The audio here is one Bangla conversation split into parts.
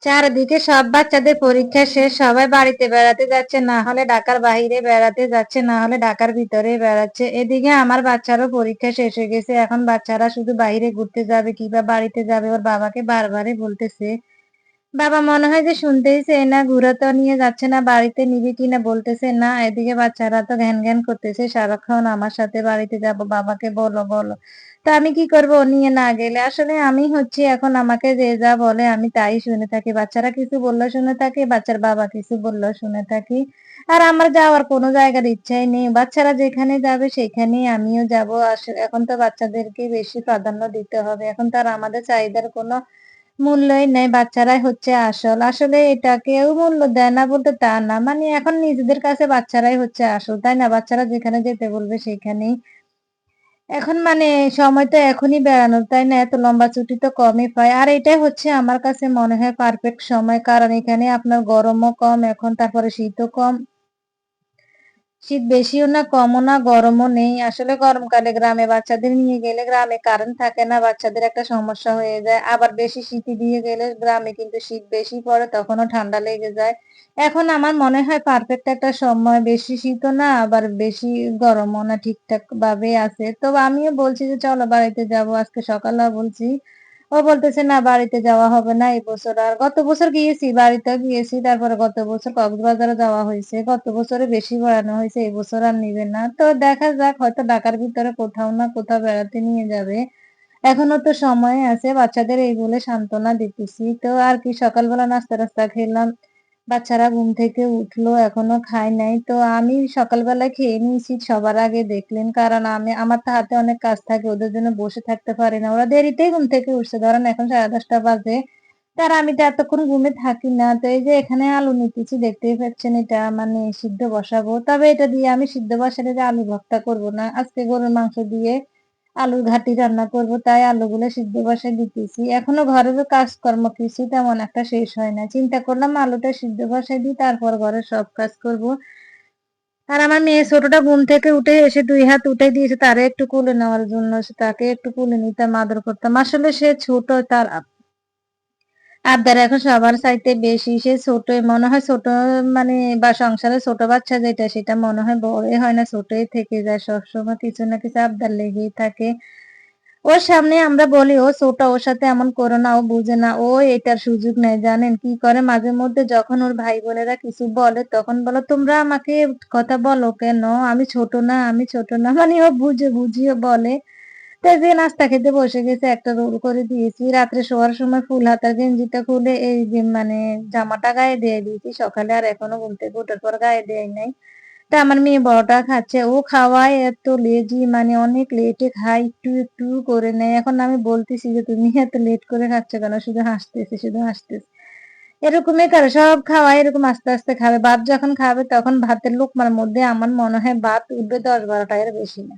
চারদিকে সব বাচ্চাদের পরীক্ষা শেষ, সবাই বাড়িতে বেড়াতে যাচ্ছে, না হলে ঢাকার বাইরে বেড়াতে যাচ্ছে, না হলে ঢাকার ভিতরে বেড়াচ্ছে। এদিকে আমার বাচ্চারও পরীক্ষা শেষ হয়ে গেছে, এখন বাচ্চারা শুধু বাইরে ঘুরতে যাবে কিংবা বাড়িতে যাবে, ওর বাবাকে বারবারই বলতেছে। বাবা মনে হয় যে শুনতেই চায় না, ঘুরে তো নিয়ে যাচ্ছে না, বাড়িতে নিবে কিনা বলতেছে না। এদিকে বাচ্চারা তো ঘ্যান ঘ্যান করতেছে সারাক্ষণ, আমার সাথে বাড়িতে যাব, বাবাকে বলো বলো। তো আমি কি করবো ও নিয়ে না গেলে? আসলে আমি হচ্ছি এখন, আমাকে যে যা বলে আমি তাই শুনে থাকি। বাচ্চারা কিছু বললেও শুনে থাকি, বাচ্চার বাবা কিছু বললেও শুনে থাকি। আর আমার যাওয়ার কোনো জায়গার ইচ্ছাই নেই, বাচ্চারা যেখানে যাবে সেখানেই আমিও যাব। আসলে এখন তো বাচ্চাদেরকে বেশি প্রাধান্য দিতে হবে, এখন তো আর আমাদের চাহিদার কোনো মূল্যই নেই, বাচ্চারাই হচ্ছে আসল। আসলে এটা কেউ মূল্য দেয় না বলতে তা না, মানে এখন নিজেদের কাছে বাচ্চারাই হচ্ছে আসল, তাই না? বাচ্চারা যেখানে যেতে বলবে সেখানেই। এখন মানে সময় তো এখনই বেড়ানোর, তাই না? এত লম্বা ছুটি তো কমই পায়। আর এটাই হচ্ছে আমার কাছে মনে হয় পারফেক্ট সময়, কারণ এখানে আপনার গরমও কম এখন, তারপরে শীতও কম। শীত বেশিও না, কমও না, গরমও নেই। আসলে গরমকালে গ্রামে বাচ্চাদের নিয়ে গেলে গ্রামে কারেন্ট থাকে না, বাচ্চাদের একটা সমস্যা হয়ে যায়। আবার বেশি শীতে দিয়ে গেলে গ্রামে কিন্তু শীত বেশি পড়ে, তখনও ঠান্ডা লেগে যায়। এখন আমার মনে হয় পারফেক্ট একটা সময়, বেশি শীতও না আবার বেশি গরমও না, ঠিকঠাক ভাবে আছে। তো আমিও বলছি যে চলো বাড়িতে যাব, আজকে সকালে বলছি। ও বলতেছে না, বাড়িতে যাওয়া হবে না এই বছর। আর গত বছর গিয়েছি, বাড়িতেও গিয়েছি, তারপরে গত বছর কক্সবাজারে যাওয়া হয়েছে, গত বছরে বেশি বেড়ানো হয়েছে, এই বছর আর নিবে না। তো দেখা যাক, হয়তো ঢাকার ভিতরে কোথাও না কোথাও বেড়াতে নিয়ে যাবে। এখনো তো সময় আছে, বাচ্চাদের এই বলে সান্ত্বনা দিতেছি। তো আর কি, সকালবেলা নাস্তা টাস্তা খেলাম, বাচ্চারা ঘুম থেকে উঠলো, এখনো খায় নাই। তো আমি সকালবেলা খেয়ে নিয়েছি সবার আগে, দেখলেন, কারণ আমার তো হাতে অনেক কাজ থাকে, ওদের জন্য বসে থাকতে পারি না। ওরা দেরিতেই ঘুম থেকে উঠছে, ধরেন এখন 10:30 বাজে। তার আমি তো এতক্ষণ ঘুমে থাকি না। তো এই যে এখানে আলু নিতেছি, দেখতেই পাচ্ছেন, এটা মানে সিদ্ধ বসাবো। তবে এটা দিয়ে আমি সিদ্ধ বসালে যে আলু ভর্তা করব না, আজকে গরুর মাংস দিয়ে আলুর ঘাটি রান্না করব, তাই আলুগুলো সিদ্ধ বসায় দিতেছি। এখনো ঘরেরও কাজকর্ম কিছু তেমন একটা শেষ হয় না, চিন্তা করলাম আলুটা সিদ্ধ বসায় দিই, তারপর ঘরের সব কাজ করব। আর আমার মেয়ে ছোটটা ঘুম থেকে উঠে এসে 2 হাত উঠে দিয়েছে তারে একটু কোলে নেওয়ার জন্য, তাকে একটু কোলে নিতাম, আদর করতাম। আসলে সে ছোট, তার আবদার এখন সবার চাইতে বেশি। সে ছোট, মনে হয় ছোট, মানে বা সংসারে ছোট বাচ্চা যেটা, সেটা মনে হয় বড়ই হয় না, ছোটই থেকে যায়, সবসময় কিছু না কিছু আবদার লেগেই থাকে। ওর সামনে আমরা বলি ও ছোট, ওর সাথে এমন করো না, ও বুঝে না, ও এটার সুযোগ নেয়। জানেন কি করে মাঝে মধ্যে, যখন ওর ভাই বোনেরা কিছু বলে তখন বলো তোমরা আমাকে কথা বলো কেন, আমি ছোট না, আমি ছোট না, মানে ও বুঝে বুঝিয়ে বলে। তো এই যে নাস্তা খেতে বসে গেছে, একটা রোল করে দিয়েছি, রাত্রে শোয়ার সময় ফুল হাতার গেঞ্জিটা খুলে এই যে মানে জামাটা গায়ে দিয়ে দিয়েছি সকালে, আর এখনো ঘুম থেকে ওঠার পর গায়ে দেয় নাই। তা আমার মেয়ে বড়টা খাচ্ছে, ও খাওয়ায় এত লেজি, মানে অনেক লেটে খায়, একটু একটু করে নেয়। এখন আমি বলতেছি যে তুমি এত লেট করে খাচ্ছ কেন, শুধু হাসতেছে শুধু হাসতেছে। এরকমই করে সব খাওয়ায়, এরকম আস্তে আস্তে খাবে। ভাত যখন খাবে তখন ভাতের লোকমার মধ্যে আমার মনে হয় ভাত উঠবে 10-12টা, এর বেশি না।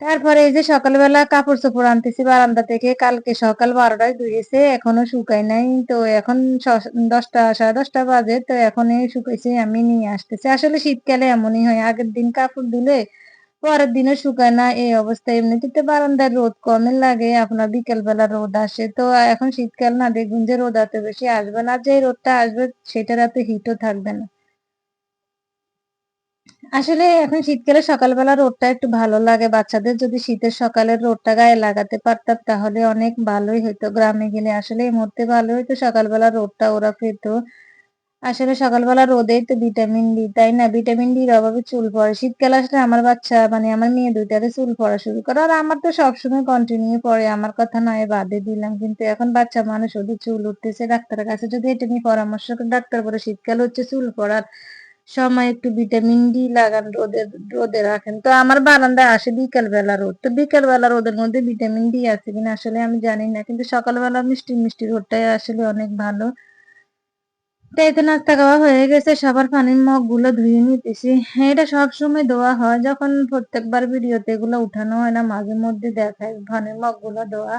তারপরে এই যে সকালবেলা কাপড় চোপড় আনতেছি বারান্দা থেকে, কালকে সকাল 12টায় ধুয়েছে, এখনো শুকায় নাই। তো এখন 10টা 10:30 বাজে, তো এখন এই শুকাইছে, আমি নিয়ে আসতেছি। আসলে শীতকালে এমনই হয়, আগের দিন কাপড় ধুলে পরের দিনও শুকায় না, এই অবস্থা। এমনিতে তো বারান্দার রোদ কমই লাগে, আপনার বিকেল বেলা রোদ আসে। তো এখন শীতকাল না, দেখবেন যে রোদ এত বেশি আসবে না, যে রোদটা আসবে সেটার এত হিটও থাকবে না। আসলে এখন শীতকালে সকালবেলা রোদটা একটু ভালো লাগে। বাচ্চাদের যদি শীতের সকালের রোদটা গায়ে লাগাতে পারতাম তাহলে অনেক ভালোই হইতো। গ্রামে গেলে আসলে এই মুহূর্তে ভালো হইতো, সকালবেলা রোদটা ওরা পেত। আসলে সকালবেলা রোদেই তো ভিটামিন ডি, তাই না? ভিটামিন ডির অভাবে চুল পড়ে। শীতকালে আসলে আমার বাচ্চা মানে আমার মেয়ে দুইটারে চুল পড়া শুরু করে। আর আমার তো সবসময় কন্টিনিউ পড়ে, আমার কথা নয় বাদে দিলাম। কিন্তু এখন বাচ্চা মানুষ, ওদের চুল উঠতেছে, ডাক্তারের কাছে যদি এটা নিয়ে পরামর্শ করি, ডাক্তার বলে শীতকাল হচ্ছে চুল পড়ার সময়, একটু ভিটামিন ডি লাগান, রোদে রোদে রাখেন। তো আমার বারান্দায় আসে বিকেল বেলা রোদ, তো বিকেল বেলা রোদের মধ্যে ভিটামিন ডি আছে কিনা আসলে আমি জানি না, কিন্তু সকালবেলা মিষ্টি মিষ্টি রোদটাই আসলে অনেক ভালো। তো এই তো নাস্তা খাওয়া হয়ে গেছে, সবার পানির মগ গুলো ধুয়ে নিতেছি। এটা সবসময় ধোয়া হয়, যখন প্রত্যেকবার ভিডিওতে এগুলো উঠানো হয় না, মাঝে মধ্যে দেখায় পানির মগ গুলো ধোয়া।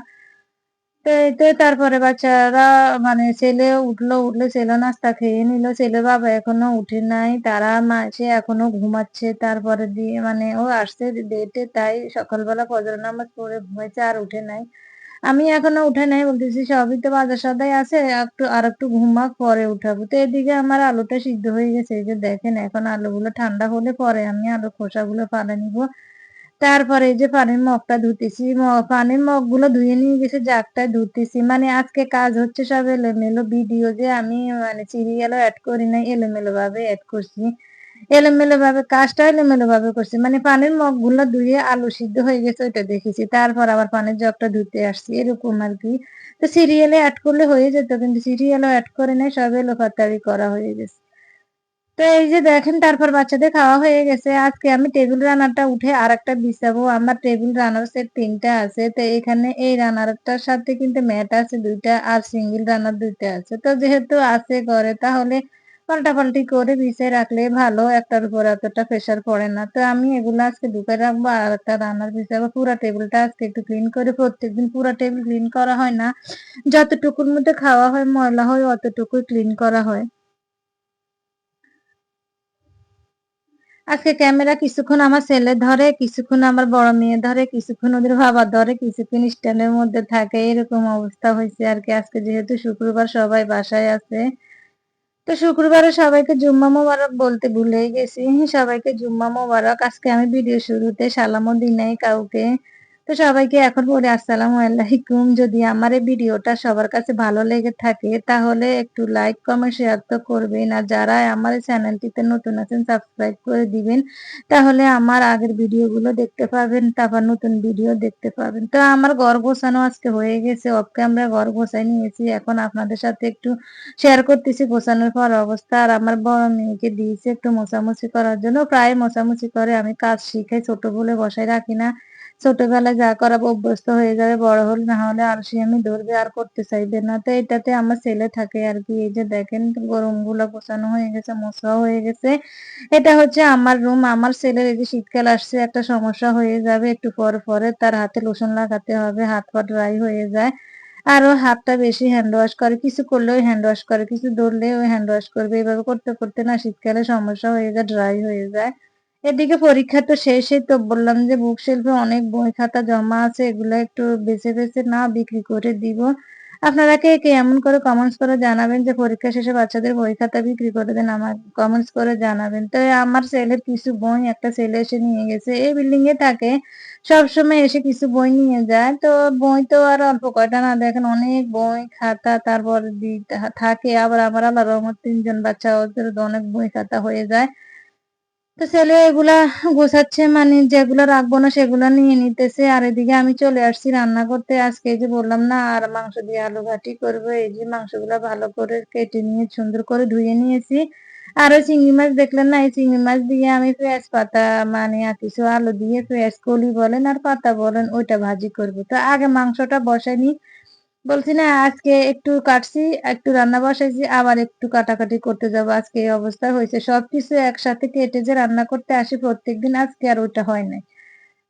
তো এই তো তারপরে বাচ্চারা মানে ছেলে উঠলে ছেলে নাস্তা খেয়ে নিল, ছেলে বাবা এখনো উঠে নাই, তারা সে এখনো ঘুমাচ্ছে। তারপরে দিয়ে মানে ও আসছে ডেটে, তাই সকালবেলা ফজর নামাজ পড়ে ঘুমাইছে আর উঠে নাই। আমি এখনো উঠে নাই, বলতেছি সবই তো বাজার সদাই আছে, আর একটু ঘুমাক, পরে উঠাবো। তো এদিকে আমার আলুটা সিদ্ধ হয়ে গেছে, এই যে দেখেন। এখন আলুগুলো ঠান্ডা হলে পরে আমি আলুর খোসাগুলো ফালে নিব। তারপরে এই যে পানির মগটা ধুতেছি, পানির মগগুলো ধুয়ে নিয়ে গেছে, জাগটায় ধুতেছি। মানে আজকে কাজ হচ্ছে সব এলোমেলো, ভিডিও যে আমি মানে সিরিয়ালও অ্যাড করি নাই, এলোমেলো ভাবে অ্যাড করছি। এলোমেলো ভাবে কাজটা এলোমেলো ভাবে করছি। মানে পানির মগগুলো ধুয়ে আলু সিদ্ধ হয়ে গেছে ওইটা দেখেছি, তারপর আবার পানির জগটা ধুতে আসছি, এরকম আর কি। তো সিরিয়ালে অ্যাড করলে হয়ে যেত, কিন্তু সিরিয়ালও অ্যাড করে নাই, সব এলোপাতাড়ি করা হয়ে গেছে। তো এই যে দেখেন, তারপর বাচ্চাদের খাওয়া হয়ে গেছে। আজকে আমি টেবিল রানারটা উঠে আর একটা বিছাবো। আমার টেবিল রানার সেট 3টা আছে। তো এখানে এই রানারটার সাথে কিন্তু ম্যাট আছে 2টা, আর সিঙ্গেল রানার 2টা আছে। তো যেহেতু আছে ঘরে, তাহলে পাল্টাপাল্টি করে বিছিয়ে রাখলে ভালো, একটার উপর এতটা প্রেশার পড়ে না। তো আমি এগুলো আজকে ঢুকে রাখবো আর একটা রানার বিছাবো। পুরা টেবিলটা আজকে একটু ক্লিন করে, প্রত্যেকদিন পুরা টেবিল ক্লিন করা হয় না, যতটুকুর মধ্যে খাওয়া হয় ময়লা হয় অতটুকুই ক্লিন করা হয়। আজকে ক্যামেরা কিছুক্ষণ আমার ছেলে ধরে, কিছুক্ষণ আমার বড় মেয়ে ধরে, কিছুক্ষণ ওদের বাবা ধরে, কিছুক্ষণ স্ট্যান্ডের মধ্যে থাকে, এরকম অবস্থা হয়েছে আর কি। আজকে যেহেতু শুক্রবার সবাই বাসায় আছে, তো শুক্রবারে সবাইকে জুম্মা মোবারক বলতে ভুলেই গেছি। সবাইকে জুম্মা মোবারক। আজকে আমি ভিডিও শুরুতে সালামও দিই নাই কাউকে। তো সবাইকে এখন বলি আসসালামু আলাইকুম। যদি আমার এই ভিডিওটা সবার কাছে ভালো লেগে থাকে, তাহলে একটু লাইক কমেন্ট শেয়ার তো করবেন, আর যারা আমার এই চ্যানেলটিতে নতুন আছেন সাবস্ক্রাইব করে দিবেন, তাহলে আমার আগের ভিডিওগুলো দেখতে পাবেন, তারপর নতুন ভিডিও দেখতে পাবেন। তো আমার ঘর গোছানো আজকে হয়ে গেছে, অফ ক্যামেরা ঘর গোছাই নিয়েছি। এখন আপনাদের সাথে একটু শেয়ার করতেছি গোছানোর পর অবস্থা। আর আমার বড় মেয়েকে দিয়েছি একটু মোছামুছি করার জন্য, প্রায় মোছামুছি করে। আমি কাজ শিখাই, ছোট বলে বসাই রাখি না। ছোটবেলায় যা করাবো অভ্যস্ত হয়ে যাবে, বড় হলে না হলে আলসি আমি ধরবে, আর করতে চাইবে না। তো এটাতে আমার ছেলে থাকে আর কি। এই যে দেখেন, গরম গুলা গোছানো হয়ে গেছে, মোছাও হয়ে গেছে। এটা হচ্ছে আমার রুম। আমার ছেলের এই যে শীতকাল আসছে, একটা সমস্যা হয়ে যাবে একটু পরে পরে, তার হাতে লোশন লাগাতে হবে, হাত পা ড্রাই হয়ে যায়। আর ও হাতটা বেশি হ্যান্ড ওয়াশ করে, কিছু করলেও হ্যান্ড ওয়াশ করে, কিছু ধরলেও হ্যান্ড ওয়াশ করবে। এভাবে করতে করতে না শীতকালে সমস্যা হয়ে যায়, ড্রাই হয়ে যায়। এদিকে পরীক্ষা তো শেষই, তো বললাম যে বুক শেলফে অনেক বই খাতা জমা আছে, এগুলো একটু বেছে বেছে না বিক্রি করে দিব। আপনারা কে কে এমন করে কমেন্টস করে জানাবেন যে পরীক্ষা শেষে বাচ্চাদের বই খাতা বিক্রি করে দেন, আমার কমেন্টস করে জানাবেন। তো আমার ছেলের কিছু বই একটা ছেলে এসে নিয়ে গেছে, এই বিল্ডিং এ থাকে, সবসময় এসে কিছু বই নিয়ে যায়। তো বই তো আর অল্প কয়টা না, দেখেন অনেক বই খাতা, তারপর থাকে। আবার আমার আল্লাহর রহমত 3জন বাচ্চা, ওদের তো অনেক বই খাতা হয়ে যায়। তো ছেলে এগুলা গোছাচ্ছে, মানে যেগুলো রাখবো না সেগুলা নিয়ে নিতেছে। আর এদিকে আমি চলে আসছি রান্না করতে। আজকে এই যে বললাম না, আর মাংস দিয়ে আলু ঘাটি করবো। এই যে মাংসগুলা ভালো করে কেটে নিয়ে সুন্দর করে ধুয়ে নিয়েছি। আর ওই চিংড়ি মাছ দেখলেন না, এই চিংড়ি মাছ দিয়ে আমি পেঁয়াজ পাতা, মানে আর কিছু আলু দিয়ে পেঁয়াজ কলি বলেন আর পাতা বলেন, ওইটা ভাজি করবো। তো আগে মাংসটা বসাই নি, বলছি না আজকে একটু কাটছি, একটু রান্না বসাইছি, আবার একটু কাটাকাটি করতে যাবো। আজকে এই অবস্থা হয়েছে, সবকিছু একসাথে কেটে যে রান্না করতে আসি প্রত্যেকদিন, আজকে আর ওইটা হয় নাই।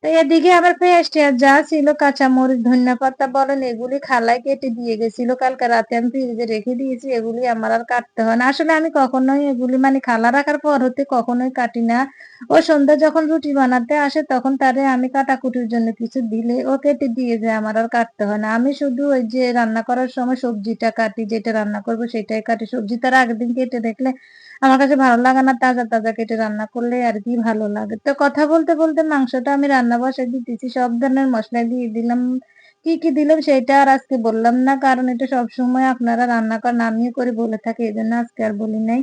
তো এদিকে আবার পেঁয়াজ টেয়াজ যা ছিল, কাঁচামরিচ ধনিয়া পাতা বলেন, এগুলি খালায় কেটে দিয়ে গেছিল, কালকে রাতে আমি ফ্রিজে রেখে দিয়েছি। এগুলি আমার আর কাটতে হয় না। আসলে আমি কখনোই এগুলি মানে খালা রাখার পর হতে কখনোই কাটি না। ও সন্ধ্যা যখন রুটি বানাতে আসে, তখন তারে আমি কাটাকুটির জন্য কিছু দিলে ও কেটে দিয়ে যায়, আমার আর কাটতে হয় না। আমি শুধু ওই যে রান্না করার সময় সবজিটা কাটি, যেটা রান্না করবো সেটাই কাটি। সবজি তার আগের দিন কেটে দেখলে আমার কাছে ভালো লাগে না, তাজা তাজা কেটে রান্না করলে আর কি ভালো লাগে। তো কথা বলতে বলতে মাংসটা আমি রান্না বসাই দিতেছি, সব ধরনের মশলা দিয়ে দিলাম। কি কি দিলাম সেটা আর আজকে বললাম না, কারণ এটা সব সময় আপনারা রান্না করেন, আমিও করে বলে থাকি, এই জন্য আজকে আর বলি নাই।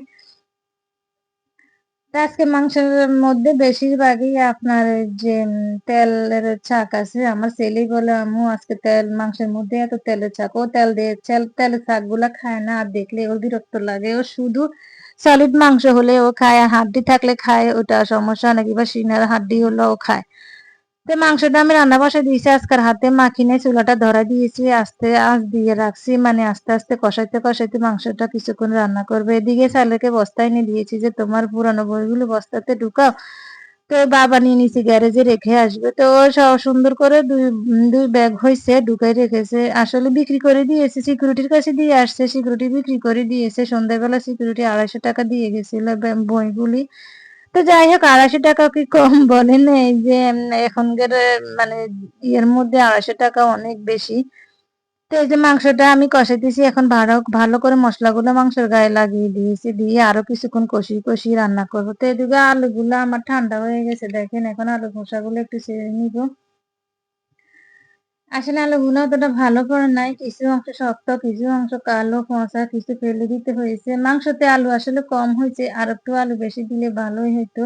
তা আজকে মাংসের মধ্যে বেশিরভাগই আপনার এই যে তেলের ছাক আছে। আমার ছেলেই বলে আম্মু আজকে তেল, মাংসের মধ্যে এত তেলের ছাক। ও তেল দিয়ে তেলের ছাক গুলা খায় না, আর দেখলে ওর বিরক্ত লাগে। ও শুধু সলিড মাংস হলে ও খায়, হাড্ডি থাকলে খায়, ওটা সমস্যা নাকি, বা সিনার হাড্ডি হলে ও খায়। তো মাংসটা আমি রান্না বসাই দিয়েছি, আজকের হাতে মাখি নাই, চুলাটা ধরা দিয়েছি, আস্তে আঁচ দিয়ে রাখছি। মানে আস্তে আস্তে কষাইতে কষাইতে মাংসটা কিছুক্ষণ রান্না করবে। এদিকে ছেলেকে বস্তায় নিয়ে দিয়েছি যে তোমার পুরানো বইগুলো বস্তাতে ঢুকাও। তো বাবা নিয়ে নিচে গ্যারেজে রেখে আসবে। তো ও সুন্দর করে দুই দুই ব্যাগ হয়েছে, ঢুকাই রেখেছে। আসলে বিক্রি করে দিয়েছে, সিকিউরিটির কাছে দিয়ে আসছে, সিকিউরিটি বিক্রি করে দিয়েছে। সন্ধ্যাবেলা সিকিউরিটি 250 টাকা দিয়ে গেছিল বইগুলি। তো যাই হোক, 250 টাকা কি কম বলেন? এই যে এখনকার মানে ইয়ের মধ্যে 250 টাকা অনেক বেশি। তো এই যে মাংসটা আমি কষাইতেছি এখন ভালো ভালো করে মশলাগুলো মাংসের গায়ে লাগিয়ে দিয়েছি, দিয়ে আরো কিছুক্ষণ কষিয়ে কষিয়ে রান্না করবো। তো এদিকে আলুগুলো আমার ঠান্ডা হয়ে গেছে, দেখেন এখন আলু খোসাগুলো একটু ছেড়ে নিব। আসলে আলুগুলো অতটা ভালো করে নাই, কিছু অংশ শক্ত, কিছু অংশ কালো পচা, কিছু ফেলে দিতে হয়েছে। মাংসতে আলু আসলে কম হয়েছে, আর একটু আলু বেশি দিলে ভালোই হতো।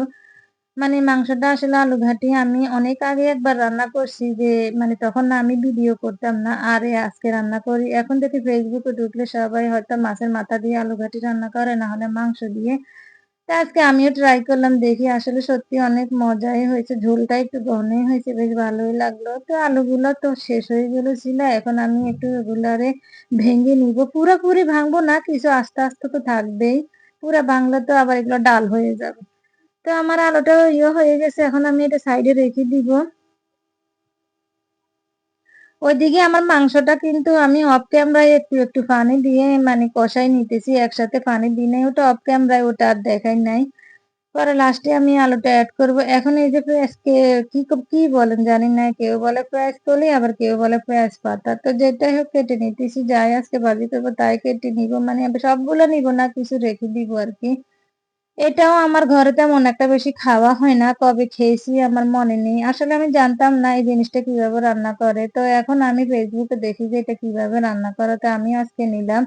মানে মাংসটা আসলে আলু ঘাটি আমি অনেক আগে একবার রান্না করছি, যে মানে তখন না আমি ভিডিও করতাম না, আরে আজকে রান্না করি। এখন দেখি ফেসবুকে ঢুকলে সবাই হয়তো মাছের মাথা দিয়ে আলু ঘাটি রান্না করে, না হলে মাংস দিয়ে। তা আজকে আমিও ট্রাই করলাম, দেখি আসলে সত্যি অনেক মজাই হয়েছে, ঝোলটা একটু ঘনই হয়েছে, বেশ ভালোই লাগলো। তো আলুগুলো তো শেষ হয়ে গেল ছিল, এখন আমি একটু এগুলারে ভেঙে নিব, পুরোপুরি ভাঙবো না, কিছু আস্তে আস্তে তো থাকবেই, পুরা ভাঙলে তো আবার এগুলো ডাল হয়ে যাবে। তো আমার আলুটা হয়ে গেছে, এখন আমি এটা সাইডে রেখে দিব। ওইদিকে আমার মাংসটা কিন্তু আমি অফ ক্যামেরায় একটু একটু পানি দিয়ে মানে কষাই নিতেছি, একসাথে পানি দিই নাই, ওটা অফ ক্যামেরায়, ওটা আর দেখাই নাই। পরে লাস্টে আমি আলুটা অ্যাড করব। এখন এই যে পেঁয়াজ কি বলেন জানি না, কেউ বলে পেঁয়াজ কলি, আবার কেউ বলে পেঁয়াজ পাতা, তো যেটাই হোক কেটে নিতেছি, যাই আজকে ভাজি করবো তাই কেটে নিব, মানে আমি সবগুলো নিব না, কিছু রেখে দিব আর কি। এটাও আমার ঘরে তেমন একটা বেশি খাওয়া হয় না, কবে খেয়েছি আমার মনে নেই। আসলে আমি জানতাম না এই জিনিসটা কিভাবে রান্না করে, তো এখন আমি ফেসবুকে দেখি যে এটা কিভাবে রান্না করে, তো আমি আজকে নিলাম।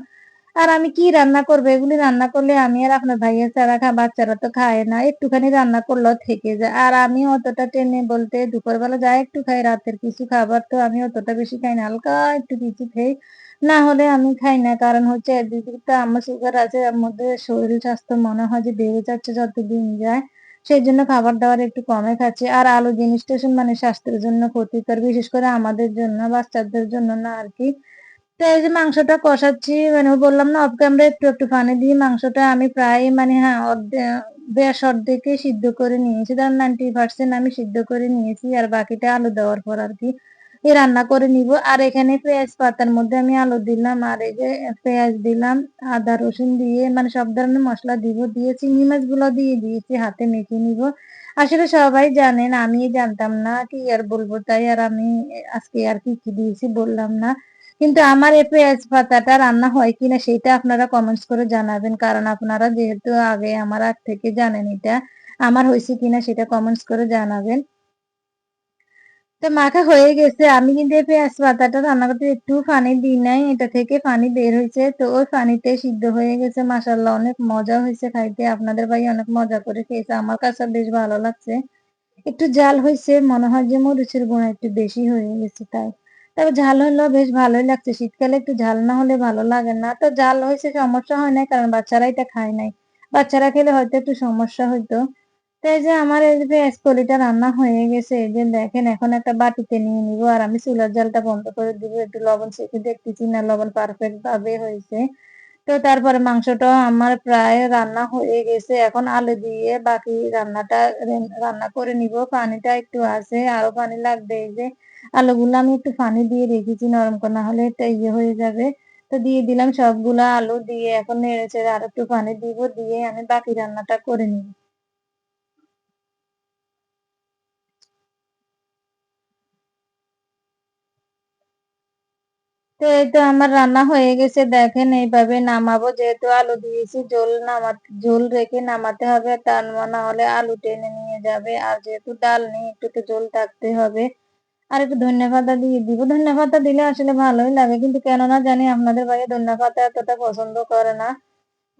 আর আমি কি রান্না করবো, এগুলি রান্না করলে আমি আর আপনার ভাইয়া ছাড়া বাচ্চারা তো খায় না, একটুখানি রান্না করলেও থেকে যায়। আর আমি অতটা টেনে বলতে দুপুরবেলা যাই একটু খাই, রাতের কিছু খাবার তো আমি অতটা বেশি খাই না, হালকা একটু কিছু খাই, না হলে আমি খাই না। কারণ হচ্ছে একদিকে তো আমার সুগার আছে, এর মধ্যে শরীর স্বাস্থ্য মনে হয় যে বেড়ে যাচ্ছে যত দিন যায়, সেই জন্য খাবার দাবার একটু কমে খাচ্ছি। আর আলু জিনিসটা মানে স্বাস্থ্যের জন্য ক্ষতিকর, বিশেষ করে আমাদের জন্য, বাচ্চাদের জন্য না আর কি। তো এই যে মাংসটা কষাচ্ছি, মানে বললাম না অফ ক্যামেরা একটু একটু পানি দিয়ে মাংসটা আমি প্রায় মানে হ্যাঁ বেশ অর্ধেকে সিদ্ধ করে নিয়েছি, ধরেন 90% আমি সিদ্ধ করে নিয়েছি, আর বাকিটা আলু দেওয়ার পর আর কি রান্না করে নিব। আর এখানে পেঁয়াজ পাতার মধ্যে আমি আলু দিলাম, আর এই যে পেঁয়াজ দিলাম, আদা রসুন দিয়ে মানে সব ধরনের মশলা দিব, দিয়ে চিংড়ি মাছ গুলো দিয়ে দিয়েছি, হাতে মেখে নিব। আসলে সবাই জানেন, আমি জানতাম না, কি আর বলবো, তাই আর আমি আজকে আর কি কি দিয়েছি বললাম না। কিন্তু আমার এই পেঁয়াজ পাতাটা রান্না হয় কিনা সেটা আপনারা কমেন্টস করে জানাবেন, কারণ আপনারা যেহেতু আগে আমার আগ থেকে জানেন এটা আমার হয়েছে কিনা সেটা কমেন্টস করে জানাবেন। তো মাখা হয়ে গেছে, আমি কিন্তু এই পেঁয়াজ পাতাটা রান্না করতে একটু পানি দিই নাই, এটা থেকে পানি বের হয়েছে, তো ওই পানিতে সিদ্ধ হয়ে গেছে। মাশাআল্লাহ অনেক মজা হয়েছে খাইতে, আপনাদের ভাই অনেক মজা করে খেয়েছে, আমার কাছে বেশ ভালো লাগছে। একটু জাল হয়েছে, মনে হয় যে মরিচের গুঁড়া একটু বেশি হয়ে গেছে তাই। তবে ঝাল হলেও বেশ ভালোই লাগছে, শীতকালে একটু ঝাল না হলে ভালো লাগে না। তো জাল হয়েছে, সমস্যা হয় নাই, কারণ বাচ্চারা এটা খায় নাই, বাচ্চারা খেলে হয়তো একটু সমস্যা হইতো। তো এই যে আমার এই যে পেঁয়াজ কলিটা রান্না হয়ে গেছে, এই যে দেখেন এখন একটা বাটিতে নিয়ে নিব, আর আমি চুলার জালটা বন্ধ করে দিব, একটু লবণ চেখে দেখতেছি না লবণ পারফেক্ট ভাবে হয়েছে। তো তারপরে মাংসটাও আমার প্রায় রান্না হয়ে গেছে, এখন আলু দিয়ে বাকি রান্নাটা রান্না করে নিব। পানিটা একটু আছে, আরো পানি লাগবে। এই যে আলুগুলো আমি একটু পানি দিয়ে রেখেছি নরম করে, না হলে এটা হয়ে যাবে। তো দিয়ে দিলাম সবগুলা আলু, দিয়ে এখন নেড়ে চেড়ে আর একটু পানি দিব, দিয়ে আমি বাকি রান্নাটা করে নিব। তো এই তো আমার রান্না হয়ে গেছে, দেখেন এইভাবে নামাবো, যেহেতু আলু দিয়েছি ঝোল রেখে নামাতে হবে, তা না হলে আলু টেনে নিয়ে যাবে। আর যেহেতু ডাল নেই, একটু তো ঝোল থাকতে হবে। আর একটু ধনিয়া পাতা দিয়ে দিব, ধনিয়া পাতা দিলে আসলে ভালোই লাগে, কিন্তু কেননা জানি আপনাদের বাইরে ধনিয়া পাতা এতটা পছন্দ করে না।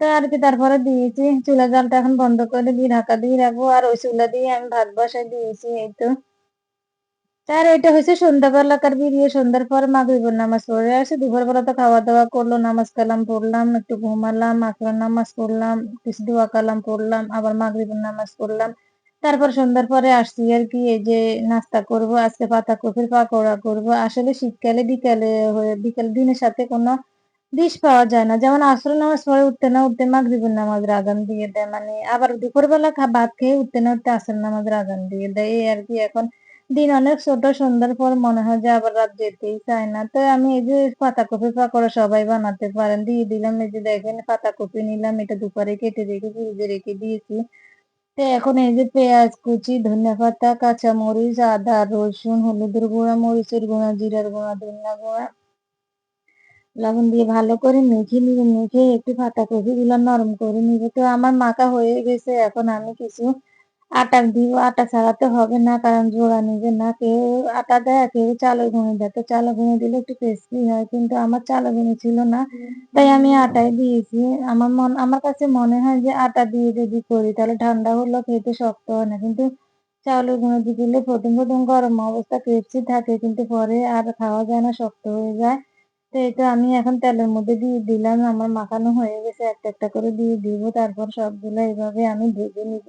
তো আর কি তারপরে দিয়েছি, চুলা জালটা এখন বন্ধ করে দিয়ে ঢাকা দিয়ে রাখবো, আর ওই চুলা দিয়ে আমি ভাত বসাই দিয়েছি এই তো। আর এটা হচ্ছে সন্ধ্যাবেলাকার ভিডিও, সন্ধ্যার পর মাগরিবের নামাজ পড়ে আসে, দুপুরবেলা তো খাওয়া দাওয়া করলো, নামাজ কালাম পড়লাম, একটু ঘুমালাম, আসরের নামাজ পড়লাম, কিছু দোয়া কালাম পড়লাম, আবার মাগরিবের নামাজ পড়লাম। তারপর সন্ধ্যার পরে আসছি আর কি, এই যে নাস্তা করব, আজকে পাতাকপির পাকোড়া করব। আসলে শীতকালে বিকালে বিকাল দিনের সাথে কোনো ডিশ পাওয়া যায় না, যেমন আসরের নামাজ পড়ে উঠতে না উঠতে মাগরিবের নামাজের আজান দিয়ে দেয়, মানে আবার দুপুরবেলা ভাত খেয়ে উঠতে না উঠতে আসরের নামাজের আজান দিয়ে দেয়, এই আর কি। এখন দিন অনেক ছোট, সন্ধ্যার পর মনে হয় যে আবার রাত যেতেই চায় না। তো আমি এই যে পাতাকপি পাকোড়া সবাই বানাতে পারেন, দিয়ে দিলাম। এই যে দেখেন পাতাকপি নিলাম, এটা দুপারে কেটে রেখে ফ্রিজে রেখে দিয়েছি। তো এখন এই যে পেঁয়াজ কুচি, ধনিয়া পাতা, কাঁচা মরিচ, আদা রসুন, হলুদের গুঁড়া, মরিচের গুঁড়া, জিরার গুঁড়া, ধনিয়া গুঁড়া, লবণ দিয়ে ভালো করে মেখে নিব। মেখে একটু পাতাকপিগুলো নরম করে নিব। তো আমার মাখা হয়ে গেছে। এখন আমি কিছু আটা দিব। আটা ছাড়া তো হবে না, কারণ জোড়া নিবে না। কেউ আটা দেয়, কেউ চালের গুঁড়ো দেয়। তো চালের গুঁড়ো দিলে একটু টেস্টি হয়। কিন্তু আমার চালের গুঁড়ো ছিল না। তাই আমি আটাই দিয়েছি। আমার কাছে মনে হয় যে আটা দিয়ে যদি করি তাহলে ঠান্ডা হলেও খেতে শক্ত হয় না। কিন্তু চাউলের গুঁড়ো দিয়ে দিলে ১ম গরম অবস্থা ক্রিস্পি থাকে, কিন্তু পরে আর খাওয়া যায় না, শক্ত হয়ে যায়। তো এটা আমি এখন তেলের মধ্যে দিয়ে দিলাম। আমার মাখানো হয়ে গেছে। একটা, একটা করে দিয়ে দিব। তারপর সবগুলো এভাবে আমি ভেজে নিব।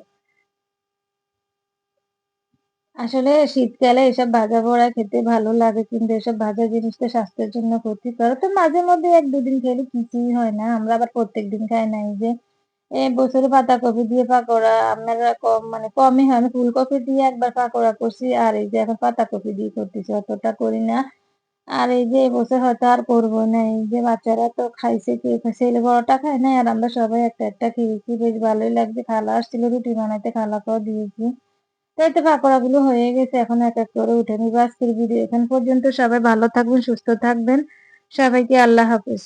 আসলে শীতকালে এসব ভাজা পোড়া খেতে ভালো লাগে, কিন্তু এসব ভাজা জিনিস তো স্বাস্থ্যের জন্য ক্ষতিকর। তো মাঝে মধ্যে ১-২ দিন খেলে কিছুই হয় না। আমরা আবার প্রত্যেকদিন খাই না। এই যে বছরে পাতাকপি দিয়ে পাকোড়া আপনার মানে কমই হয়। আমি ফুলকপি দিয়ে একবার পাকোড়া করছি। আর এই যে এখন পাতাকপি দিয়ে করতেছি, অতটা করি না। আর এই যে এবছর হয়তো আর করব না। এই যে বাচ্চারা তো খাইছে, ছেলে বড়টা খায় নাই। আর আমরা সবাই একটা, একটা খেয়েছি। বেশ ভালোই লাগছে। খালা আসছিল রুটি বানাইতে, খালাকেও দিয়েছি। তো এই তো পাকোড়াগুলো হয়ে গেছে। এখন এক, এক করে উঠে নিব। আজকের ভিডিও এখান পর্যন্ত। সবাই ভালো থাকবেন, সুস্থ থাকবেন। সবাইকে আল্লাহ হাফেজ।